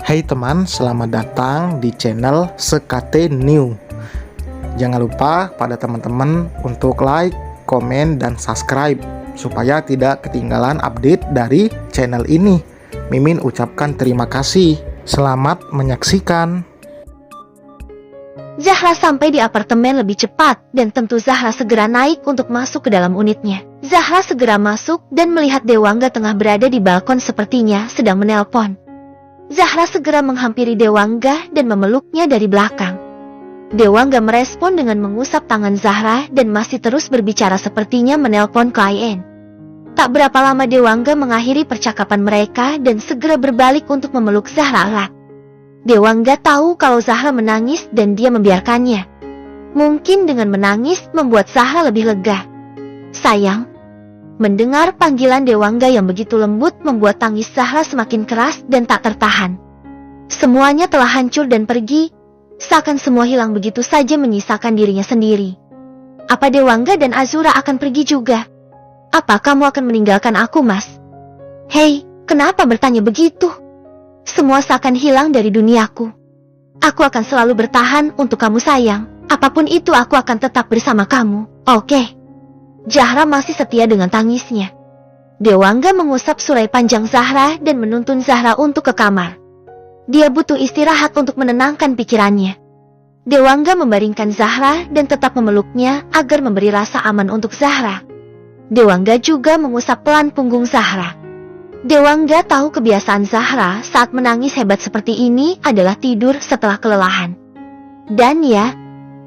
Hai teman, selamat datang di channel Sekate New. Jangan lupa pada teman-teman untuk like, komen, dan subscribe supaya tidak ketinggalan update dari channel ini. Mimin ucapkan terima kasih. Selamat menyaksikan. Zahra sampai di apartemen lebih cepat dan tentu Zahra segera naik untuk masuk ke dalam unitnya. Zahra segera masuk dan melihat Dewangga tengah berada di balkon sepertinya sedang menelpon. Zahra segera menghampiri Dewangga dan memeluknya dari belakang. Dewangga merespon dengan mengusap tangan Zahra dan masih terus berbicara sepertinya menelpon klien. Tak berapa lama Dewangga mengakhiri percakapan mereka dan segera berbalik untuk memeluk Zahra erat. Dewangga tahu kalau Zahra menangis dan dia membiarkannya. Mungkin dengan menangis membuat Zahra lebih lega. Sayang. Mendengar panggilan Dewangga yang begitu lembut membuat tangis Zahra semakin keras dan tak tertahan. Semuanya telah hancur dan pergi, seakan semua hilang begitu saja menyisakan dirinya sendiri. Apa Dewangga dan Azura akan pergi juga? Apa kamu akan meninggalkan aku, Mas? Hei, kenapa bertanya begitu? Semua seakan hilang dari duniaku. Aku akan selalu bertahan untuk kamu sayang. Apapun itu aku akan tetap bersama kamu, oke? Zahra masih setia dengan tangisnya. Dewangga mengusap surai panjang Zahra dan menuntun Zahra untuk ke kamar. Dia butuh istirahat untuk menenangkan pikirannya. Dewangga membaringkan Zahra dan tetap memeluknya agar memberi rasa aman untuk Zahra. Dewangga juga mengusap pelan punggung Zahra. Dewangga tahu kebiasaan Zahra saat menangis hebat seperti ini adalah tidur setelah kelelahan. Dan ya,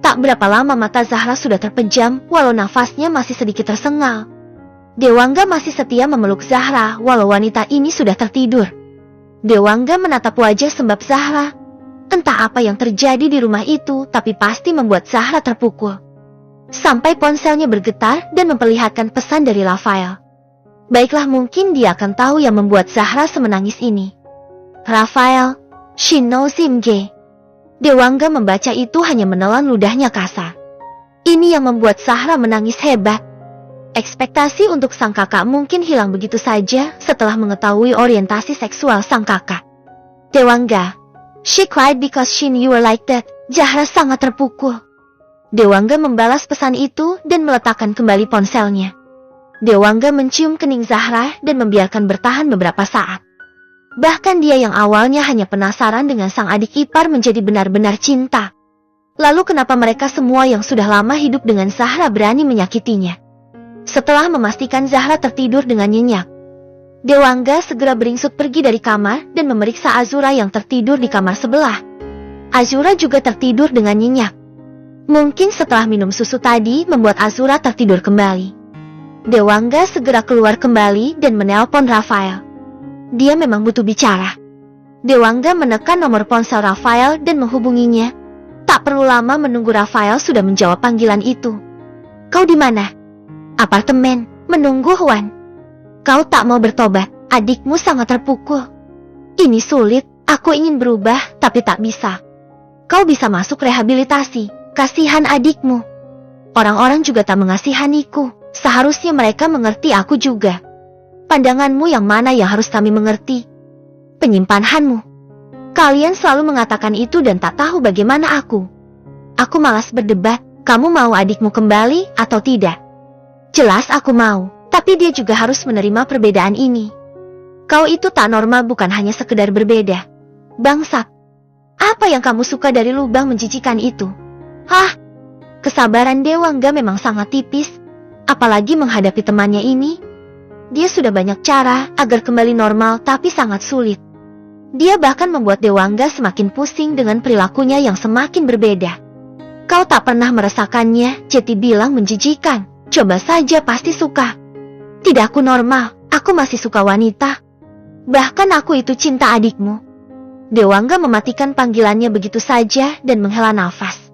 tak berapa lama mata Zahra sudah terpejam walau nafasnya masih sedikit tersengal. Dewangga masih setia memeluk Zahra walau wanita ini sudah tertidur. Dewangga menatap wajah sembab Zahra. Entah apa yang terjadi di rumah itu tapi pasti membuat Zahra terpukul. Sampai ponselnya bergetar dan memperlihatkan pesan dari Rafael. Baiklah, mungkin dia akan tahu yang membuat Zahra semenangis ini. Rafael, she knows him gay. Dewangga membaca itu hanya menelan ludahnya kasar. Ini yang membuat Zahra menangis hebat. Ekspektasi untuk sang kakak mungkin hilang begitu saja setelah mengetahui orientasi seksual sang kakak. Dewangga, she cried because she knew you were like that. Zahra sangat terpukul. Dewangga membalas pesan itu dan meletakkan kembali ponselnya. Dewangga mencium kening Zahra dan membiarkan bertahan beberapa saat. Bahkan dia yang awalnya hanya penasaran dengan sang adik ipar menjadi benar-benar cinta. Lalu kenapa mereka semua yang sudah lama hidup dengan Zahra berani menyakitinya? Setelah memastikan Zahra tertidur dengan nyenyak, Dewangga segera beringsut pergi dari kamar dan memeriksa Azura yang tertidur di kamar sebelah. Azura juga tertidur dengan nyenyak. Mungkin setelah minum susu tadi membuat Azura tertidur kembali. Dewangga segera keluar kembali dan menelpon Rafael. Dia memang butuh bicara. Dewangga menekan nomor ponsel Rafael dan menghubunginya. Tak perlu lama menunggu Rafael sudah menjawab panggilan itu. Kau di mana? Apartemen, menunggu Juan. Kau tak mau bertobat, adikmu sangat terpukul. Ini sulit, aku ingin berubah tapi tak bisa. Kau bisa masuk rehabilitasi, kasihan adikmu. Orang-orang juga tak mengasihaniku. Seharusnya mereka mengerti aku juga. Pandanganmu yang mana yang harus kami mengerti? Penyimpananmu. Kalian selalu mengatakan itu dan tak tahu bagaimana aku. Aku malas berdebat, kamu mau adikmu kembali atau tidak? Jelas aku mau, tapi dia juga harus menerima perbedaan ini. Kau itu tak normal, bukan hanya sekedar berbeda. Bangsat. Apa yang kamu suka dari lubang menjijikan itu? Hah? Kesabaran Dewangga memang sangat tipis. Apalagi menghadapi temannya ini. Dia sudah banyak cara agar kembali normal tapi sangat sulit. Dia bahkan membuat Dewangga semakin pusing dengan perilakunya yang semakin berbeda. Kau tak pernah merasakannya, Jeti bilang menjijikan. Coba saja pasti suka. Tidak, aku normal, aku masih suka wanita. Bahkan aku itu cinta adikmu. Dewangga mematikan panggilannya begitu saja dan menghela nafas.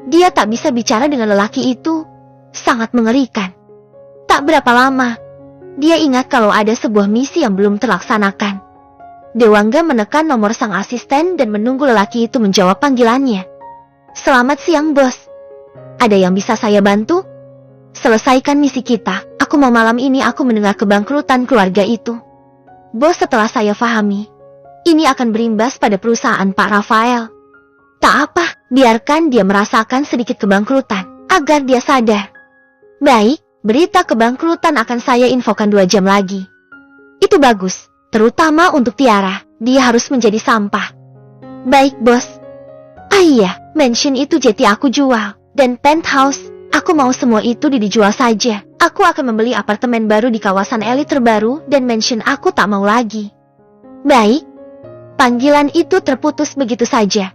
Dia tak bisa bicara dengan lelaki itu. Sangat mengerikan. Tak berapa lama, dia ingat kalau ada sebuah misi yang belum terlaksanakan. Dewangga menekan nomor sang asisten dan menunggu lelaki itu menjawab panggilannya. Selamat siang, bos. Ada yang bisa saya bantu? Selesaikan misi kita. Aku mau malam ini aku mendengar kebangkrutan keluarga itu. Bos, setelah saya pahami, Ini akan berimbas pada perusahaan Pak Rafael. Tak apa, biarkan dia merasakan sedikit kebangkrutan, agar dia sadar. Baik, berita kebangkrutan akan saya infokan 2 jam lagi. Itu bagus, terutama untuk Tiara, dia harus menjadi sampah. Baik bos. Ah iya, mansion itu jadi aku jual, dan penthouse, aku mau semua itu dijual saja. Aku akan membeli apartemen baru di kawasan elit terbaru, dan mansion aku tak mau lagi. Baik. Panggilan itu terputus begitu saja.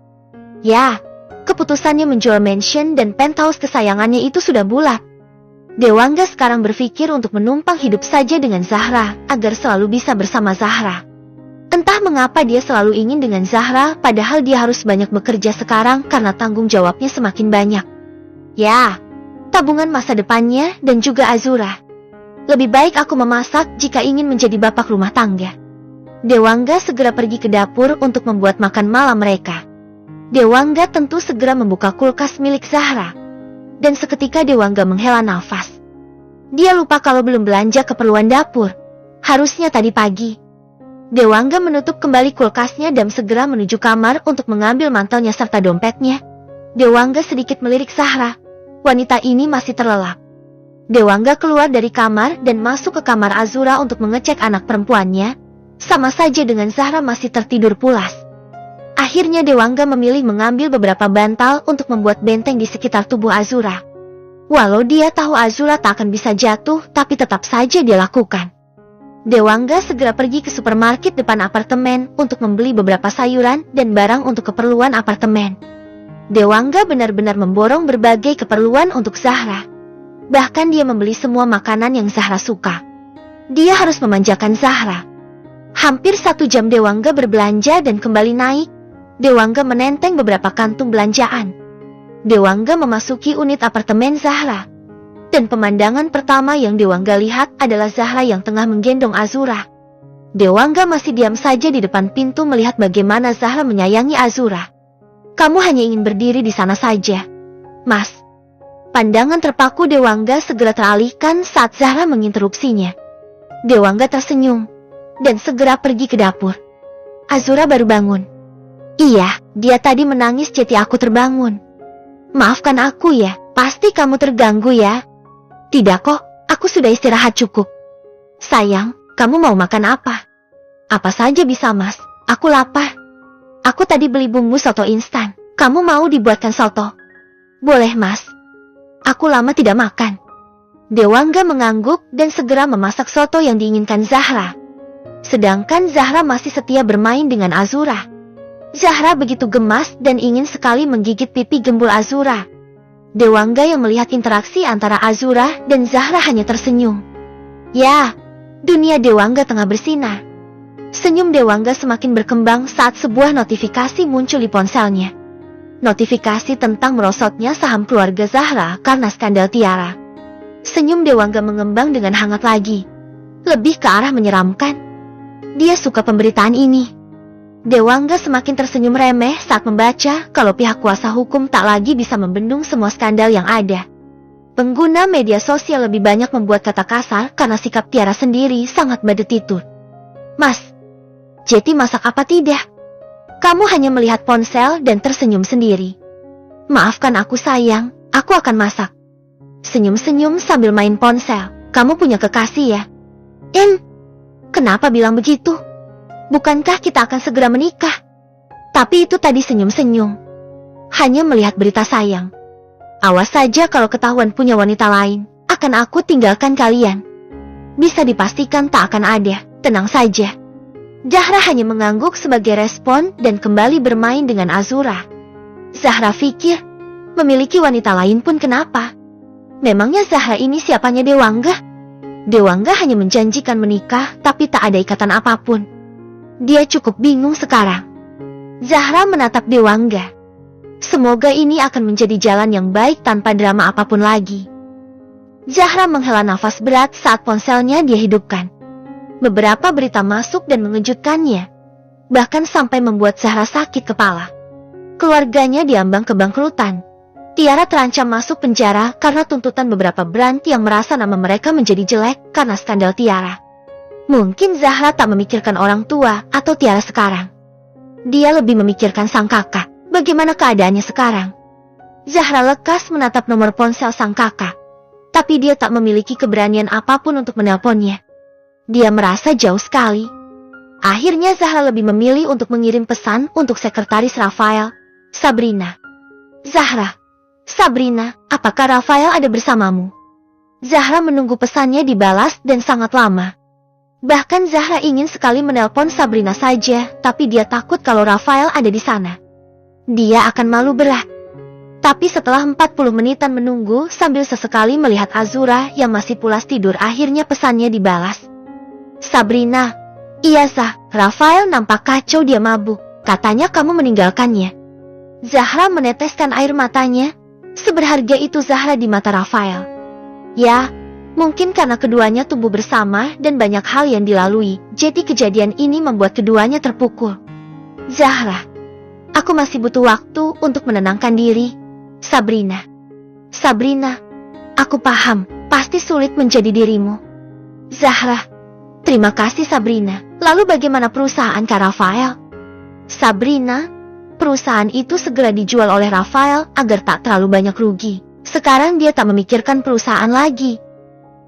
Ya, keputusannya menjual mansion dan penthouse kesayangannya itu sudah bulat. Dewangga sekarang berpikir untuk menumpang hidup saja dengan Zahra, agar selalu bisa bersama Zahra. Entah mengapa dia selalu ingin dengan Zahra, padahal dia harus banyak bekerja sekarang karena tanggung jawabnya semakin banyak. Ya, tabungan masa depannya dan juga Azura. Lebih baik aku memasak jika ingin menjadi bapak rumah tangga. Dewangga segera pergi ke dapur untuk membuat makan malam mereka. Dewangga tentu segera membuka kulkas milik Zahra. Dan seketika Dewangga menghela nafas. Dia lupa kalau belum belanja keperluan dapur. Harusnya tadi pagi. Dewangga menutup kembali kulkasnya dan segera menuju kamar untuk mengambil mantelnya serta dompetnya. Dewangga sedikit melirik Zahra. Wanita ini masih terlelap. Dewangga keluar dari kamar dan masuk ke kamar Azura untuk mengecek anak perempuannya. Sama saja dengan Zahra masih tertidur pulas. Akhirnya Dewangga memilih mengambil beberapa bantal untuk membuat benteng di sekitar tubuh Azura. Walau dia tahu Azura tak akan bisa jatuh, tapi tetap saja dia lakukan. Dewangga segera pergi ke supermarket depan apartemen untuk membeli beberapa sayuran dan barang untuk keperluan apartemen. Dewangga benar-benar memborong berbagai keperluan untuk Zahra. Bahkan dia membeli semua makanan yang Zahra suka. Dia harus memanjakan Zahra. Hampir 1 jam Dewangga berbelanja dan kembali naik. Dewangga menenteng beberapa kantung belanjaan. Dewangga memasuki unit apartemen Zahra. Dan pemandangan pertama yang Dewangga lihat adalah Zahra yang tengah menggendong Azura. Dewangga masih diam saja di depan pintu melihat bagaimana Zahra menyayangi Azura. Kamu hanya ingin berdiri di sana saja, Mas. Pandangan terpaku Dewangga segera teralihkan saat Zahra menginterupsinya. Dewangga tersenyum dan segera pergi ke dapur. Azura baru bangun. Iya, dia tadi menangis jadi aku terbangun. Maafkan aku ya, pasti kamu terganggu ya. Tidak kok, aku sudah istirahat cukup. Sayang, kamu mau makan apa? Apa saja bisa mas, aku lapar. Aku tadi beli bumbu soto instan, kamu mau dibuatkan soto? Boleh mas. Aku lama tidak makan. Dewangga mengangguk dan segera memasak soto yang diinginkan Zahra. Sedangkan Zahra masih setia bermain dengan Azura. Zahra begitu gemas dan ingin sekali menggigit pipi gembul Azura. Dewangga yang melihat interaksi antara Azura dan Zahra hanya tersenyum. Ya, dunia Dewangga tengah bersinar. Senyum Dewangga semakin berkembang saat sebuah notifikasi muncul di ponselnya. Notifikasi tentang merosotnya saham keluarga Zahra karena skandal Tiara. Senyum Dewangga mengembang dengan hangat lagi. Lebih ke arah menyeramkan. Dia suka pemberitaan ini. Dewangga semakin tersenyum remeh saat membaca kalau pihak kuasa hukum tak lagi bisa membendung semua skandal yang ada. Pengguna media sosial lebih banyak membuat kata kasar karena sikap Tiara sendiri sangat badetitut. Mas, Jeti masak apa tidak? Kamu hanya melihat ponsel dan tersenyum sendiri. Maafkan aku sayang, aku akan masak. Senyum-senyum sambil main ponsel. Kamu punya kekasih ya? Kenapa bilang begitu? Bukankah kita akan segera menikah? Tapi itu tadi senyum-senyum. Hanya melihat berita sayang. Awas saja kalau ketahuan punya wanita lain, akan aku tinggalkan kalian. Bisa dipastikan tak akan ada, tenang saja. Zahra hanya mengangguk sebagai respon dan kembali bermain dengan Azura. Zahra pikir, memiliki wanita lain pun kenapa? Memangnya Zahra ini siapanya Dewangga? Dewangga hanya menjanjikan menikah tapi tak ada ikatan apapun. Dia cukup bingung sekarang. Zahra menatap Dewangga. Semoga ini akan menjadi jalan yang baik tanpa drama apapun lagi. Zahra menghela nafas berat saat ponselnya dia hidupkan. Beberapa berita masuk dan mengejutkannya. Bahkan sampai membuat Zahra sakit kepala. Keluarganya diambang kebangkrutan. Tiara terancam masuk penjara karena tuntutan beberapa brand yang merasa nama mereka menjadi jelek karena skandal Tiara. Mungkin Zahra tak memikirkan orang tua atau Tiara sekarang. Dia lebih memikirkan sang kakak. Bagaimana keadaannya sekarang? Zahra lekas menatap nomor ponsel sang kakak. Tapi dia tak memiliki keberanian apapun untuk menelponnya. Dia merasa jauh sekali. Akhirnya Zahra lebih memilih untuk mengirim pesan untuk sekretaris Rafael, Sabrina. Zahra, Sabrina, apakah Rafael ada bersamamu? Zahra menunggu pesannya dibalas dan sangat lama. Bahkan Zahra ingin sekali menelpon Sabrina saja, tapi dia takut kalau Rafael ada di sana. Dia akan malu berat. Tapi setelah 40 menitan menunggu sambil sesekali melihat Azura yang masih pulas tidur, akhirnya pesannya dibalas. Sabrina, iya Zah, Rafael nampak kacau, dia mabuk. Katanya kamu meninggalkannya. Zahra meneteskan air matanya. Seberharga itu Zahra di mata Rafael. Ya, mungkin karena keduanya tumbuh bersama dan banyak hal yang dilalui, jadi kejadian ini membuat keduanya terpukul. Zahra, aku masih butuh waktu untuk menenangkan diri. Sabrina. Sabrina, aku paham, pasti sulit menjadi dirimu. Zahra, terima kasih Sabrina. Lalu bagaimana perusahaan Kak Rafael? Sabrina, perusahaan itu segera dijual oleh Rafael agar tak terlalu banyak rugi. Sekarang dia tak memikirkan perusahaan lagi.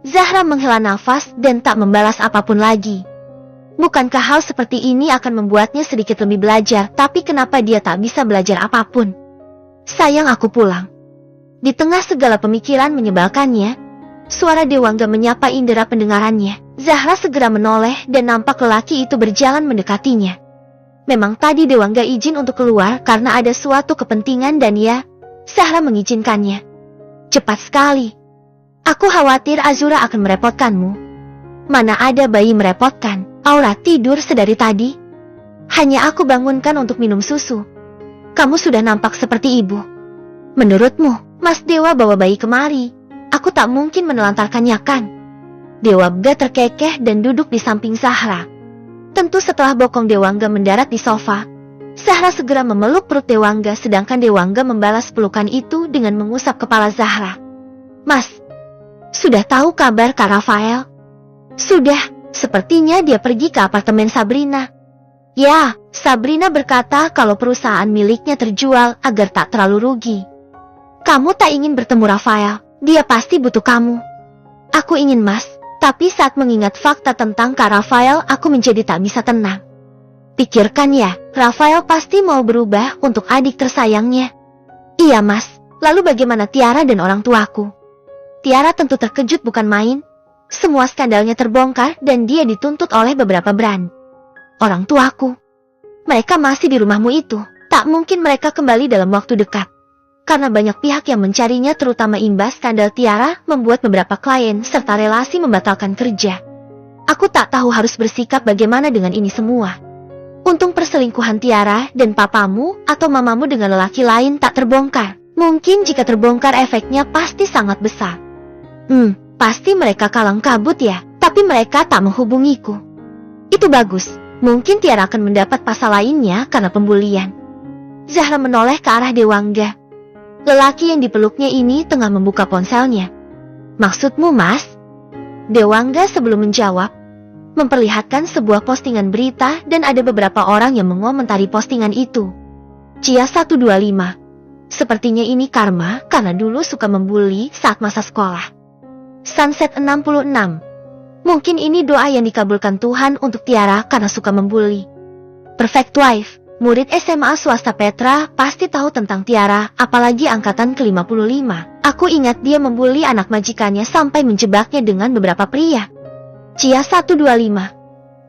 Zahra menghela nafas dan tak membalas apapun lagi. Bukankah hal seperti ini akan membuatnya sedikit lebih belajar, tapi kenapa dia tak bisa belajar apapun? Sayang, aku pulang. Di tengah segala pemikiran menyebalkannya, suara Dewangga menyapa indera pendengarannya. Zahra segera menoleh dan nampak lelaki itu berjalan mendekatinya. Memang tadi Dewangga izin untuk keluar karena ada suatu kepentingan dan ya, Zahra mengizinkannya. Cepat sekali. Aku khawatir Azura akan merepotkanmu. Mana ada bayi merepotkan, Aura tidur sedari tadi. Hanya aku bangunkan untuk minum susu. Kamu sudah nampak seperti ibu. Menurutmu, Mas Dewa bawa bayi kemari. Aku tak mungkin menelantarkannya kan? Dewangga terkekeh dan duduk di samping Zahra. Tentu setelah bokong Dewangga mendarat di sofa, Zahra segera memeluk perut Dewangga, sedangkan Dewangga membalas pelukan itu dengan mengusap kepala Zahra. Mas, sudah tahu kabar Kak Rafael? Sudah, sepertinya dia pergi ke apartemen Sabrina. Ya, Sabrina berkata kalau perusahaan miliknya terjual agar tak terlalu rugi. Kamu tak ingin bertemu Rafael, dia pasti butuh kamu. Aku ingin Mas, tapi saat mengingat fakta tentang Kak Rafael, aku menjadi tak bisa tenang. Pikirkan ya, Rafael pasti mau berubah untuk adik tersayangnya. Iya Mas, lalu bagaimana Tiara dan orang tuaku? Tiara tentu terkejut bukan main. Semua skandalnya terbongkar dan dia dituntut oleh beberapa brand. Orang tuaku, mereka masih di rumahmu itu. Tak mungkin mereka kembali dalam waktu dekat. Karena banyak pihak yang mencarinya, terutama imbas skandal Tiara membuat beberapa klien serta relasi membatalkan kerja. Aku tak tahu harus bersikap bagaimana dengan ini semua. Untung perselingkuhan Tiara dan papamu atau mamamu dengan lelaki lain tak terbongkar. Mungkin jika terbongkar efeknya pasti sangat besar. Pasti mereka kalang kabut ya, tapi mereka tak menghubungiku. Itu bagus. Mungkin Tiara akan mendapat pasal lainnya karena pembulian. Zahra menoleh ke arah Dewangga. Lelaki yang dipeluknya ini tengah membuka ponselnya. Maksudmu Mas? Dewangga sebelum menjawab, memperlihatkan sebuah postingan berita dan ada beberapa orang yang mengomentari postingan itu. Cia 125. Sepertinya ini karma karena dulu suka membuli saat masa sekolah. Sunset 66. Mungkin ini doa yang dikabulkan Tuhan untuk Tiara karena suka membuli. Perfect Wife, murid SMA swasta Petra, pasti tahu tentang Tiara, apalagi angkatan ke-55. Aku ingat dia membuli anak majikannya sampai menjebaknya dengan beberapa pria. Cia 125.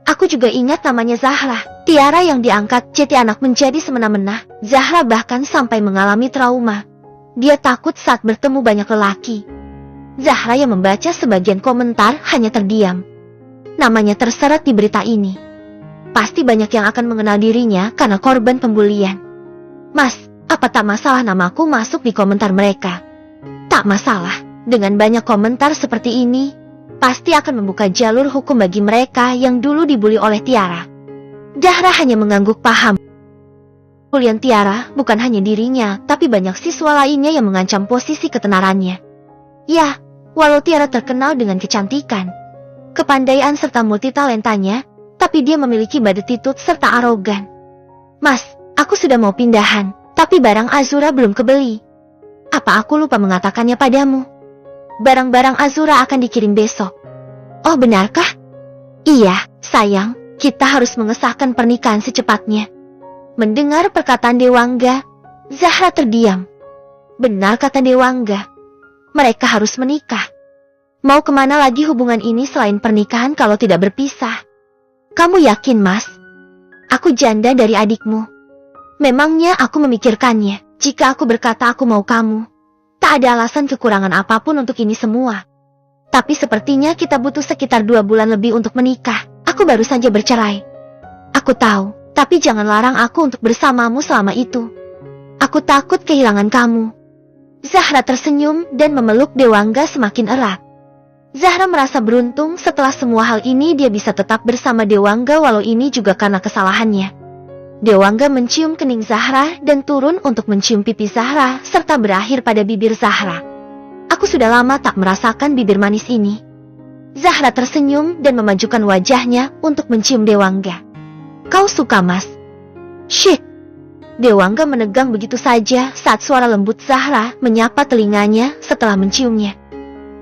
Aku juga ingat namanya Zahra. Tiara yang diangkat jadi anak menjadi semena-mena. Zahra bahkan sampai mengalami trauma. Dia takut saat bertemu banyak lelaki. Zahra yang membaca sebagian komentar hanya terdiam. Namanya terseret di berita ini. Pasti banyak yang akan mengenal dirinya karena korban pembulian. Mas, apa tak masalah namaku masuk di komentar mereka? Tak masalah. Dengan banyak komentar seperti ini, pasti akan membuka jalur hukum bagi mereka yang dulu dibuli oleh Tiara. Zahra hanya mengangguk paham. Pembulian Tiara bukan hanya dirinya, tapi banyak siswa lainnya yang mengancam posisi ketenarannya. Ya, walau Tiara terkenal dengan kecantikan, kepandaian serta multitalentanya, tapi dia memiliki attitude serta arogan. Mas, aku sudah mau pindahan, tapi barang Azura belum kebeli. Apa aku lupa mengatakannya padamu? Barang-barang Azura akan dikirim besok. Oh, benarkah? Iya, sayang, kita harus mengesahkan pernikahan secepatnya. Mendengar perkataan Dewangga, Zahra terdiam. Benar kata Dewangga, mereka harus menikah. Mau kemana lagi hubungan ini selain pernikahan kalau tidak berpisah? Kamu yakin, Mas? Aku janda dari adikmu. Memangnya aku memikirkannya. Jika aku berkata aku mau kamu, tak ada alasan kekurangan apapun untuk ini semua. Tapi sepertinya kita butuh sekitar 2 bulan lebih untuk menikah. Aku baru saja bercerai. Aku tahu, tapi jangan larang aku untuk bersamamu selama itu. Aku takut kehilangan kamu. Zahra tersenyum dan memeluk Dewangga semakin erat. Zahra merasa beruntung setelah semua hal ini dia bisa tetap bersama Dewangga walau ini juga karena kesalahannya. Dewangga mencium kening Zahra dan turun untuk mencium pipi Zahra serta berakhir pada bibir Zahra. Aku sudah lama tak merasakan bibir manis ini. Zahra tersenyum dan memajukan wajahnya untuk mencium Dewangga. Kau suka, Mas? Shit! Dewangga menegang begitu saja saat suara lembut Zahra menyapa telinganya setelah menciumnya.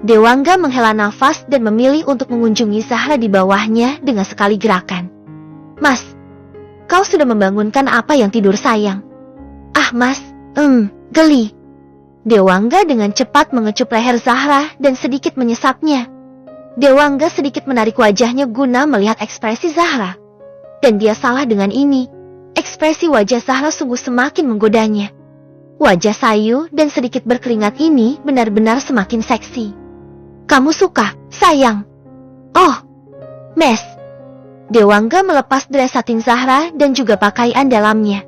Dewangga menghela nafas dan memilih untuk mengunjungi Zahra di bawahnya dengan sekali gerakan. Mas, kau sudah membangunkan apa yang tidur sayang? Ah, Mas, geli. Dewangga dengan cepat mengecup leher Zahra dan sedikit menyesapnya. Dewangga sedikit menarik wajahnya guna melihat ekspresi Zahra. Dan dia salah dengan ini. Ekspresi wajah Zahra sungguh semakin menggodanya. Wajah sayu dan sedikit berkeringat ini benar-benar semakin seksi. Kamu suka, sayang? Oh, Mes. Dewangga melepas dress satin Zahra dan juga pakaian dalamnya.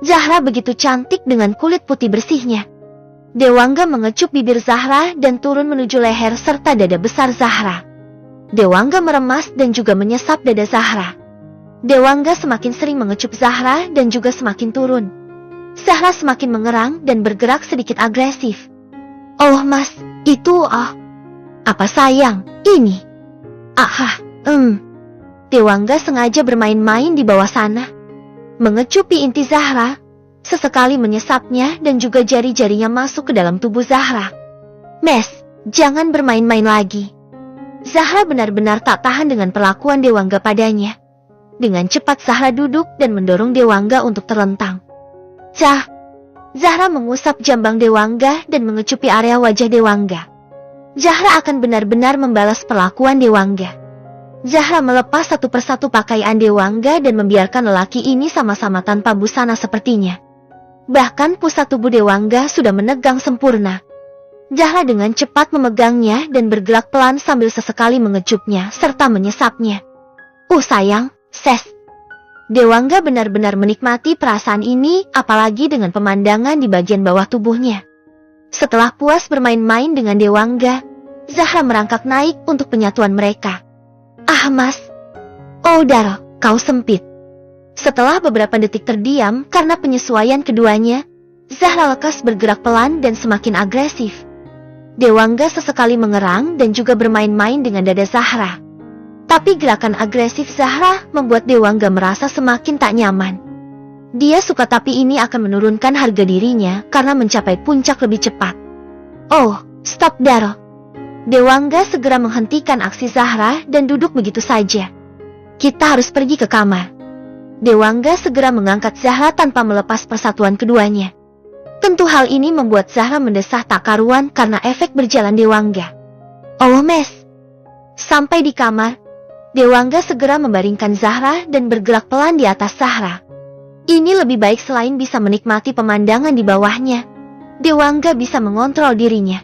Zahra begitu cantik dengan kulit putih bersihnya. Dewangga mengecup bibir Zahra dan turun menuju leher serta dada besar Zahra. Dewangga meremas dan juga menyesap dada Zahra. Dewangga semakin sering mengecup Zahra dan juga semakin turun. Zahra semakin mengerang dan bergerak sedikit agresif. Oh, Mas, itu apa sayang, ini? Dewangga sengaja bermain-main di bawah sana. Mengecupi inti Zahra, sesekali menyesapnya dan juga jari-jarinya masuk ke dalam tubuh Zahra. Mes, jangan bermain-main lagi. Zahra benar-benar tak tahan dengan perlakuan Dewangga padanya. Dengan cepat Zahra duduk dan mendorong Dewangga untuk terlentang. Zahra mengusap jambang Dewangga dan mengecupi area wajah Dewangga. Zahra akan benar-benar membalas perlakuan Dewangga. Zahra melepas satu persatu pakaian Dewangga dan membiarkan lelaki ini sama-sama tanpa busana sepertinya. Bahkan pusat tubuh Dewangga sudah menegang sempurna. Zahra dengan cepat memegangnya dan bergerak pelan sambil sesekali mengecupnya serta menyesapnya. Sayang, Ses. Dewangga benar-benar menikmati perasaan ini, apalagi dengan pemandangan di bagian bawah tubuhnya. Setelah puas bermain-main dengan Dewangga, Zahra merangkak naik untuk penyatuan mereka. Ah, Mas. Oh, Daro, kau sempit. Setelah beberapa detik terdiam karena penyesuaian keduanya, Zahra lekas bergerak pelan dan semakin agresif. Dewangga sesekali mengerang dan juga bermain-main dengan dada Zahra. Tapi gerakan agresif Zahra membuat Dewangga merasa semakin tak nyaman. Dia suka tapi ini akan menurunkan harga dirinya karena mencapai puncak lebih cepat. Oh, stop Daro. Dewangga segera menghentikan aksi Zahra dan duduk begitu saja. Kita harus pergi ke kamar. Dewangga segera mengangkat Zahra tanpa melepas persatuan keduanya. Tentu hal ini membuat Zahra mendesah tak karuan karena efek berjalan Dewangga. Oh, Mes. Sampai di kamar, Dewangga segera membaringkan Zahra dan bergerak pelan di atas Zahra. Ini lebih baik selain bisa menikmati pemandangan di bawahnya. Dewangga bisa mengontrol dirinya.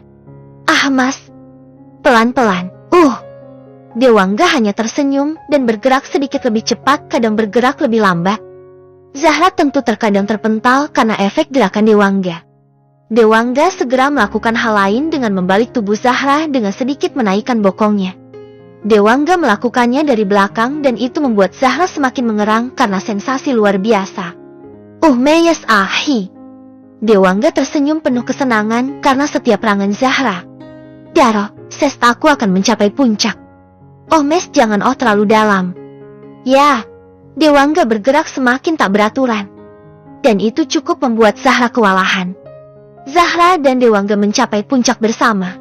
Ah, Mas. Pelan-pelan. Dewangga hanya tersenyum dan bergerak sedikit lebih cepat, kadang bergerak lebih lambat. Zahra tentu terkadang terpental karena efek gerakan Dewangga. Dewangga segera melakukan hal lain dengan membalik tubuh Zahra dengan sedikit menaikkan bokongnya. Dewangga melakukannya dari belakang dan itu membuat Zahra semakin mengerang karena sensasi luar biasa. Meyes ahi. Dewangga tersenyum penuh kesenangan karena setiap serangan Zahra. Daro, sestaku akan mencapai puncak. Mes, jangan terlalu dalam. Ya, Dewangga bergerak semakin tak beraturan. dan itu cukup membuat Zahra kewalahan. Zahra dan Dewangga mencapai puncak bersama.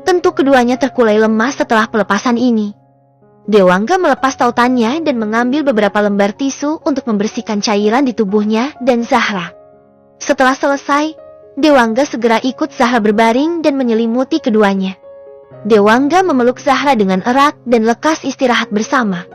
Tentu keduanya terkulai lemas setelah pelepasan ini. Dewangga melepas tautannya dan mengambil beberapa lembar tisu untuk membersihkan cairan di tubuhnya dan Zahra. Setelah selesai, Dewangga segera ikut Zahra berbaring dan menyelimuti keduanya. Dewangga memeluk Zahra dengan erat dan lekas istirahat bersama.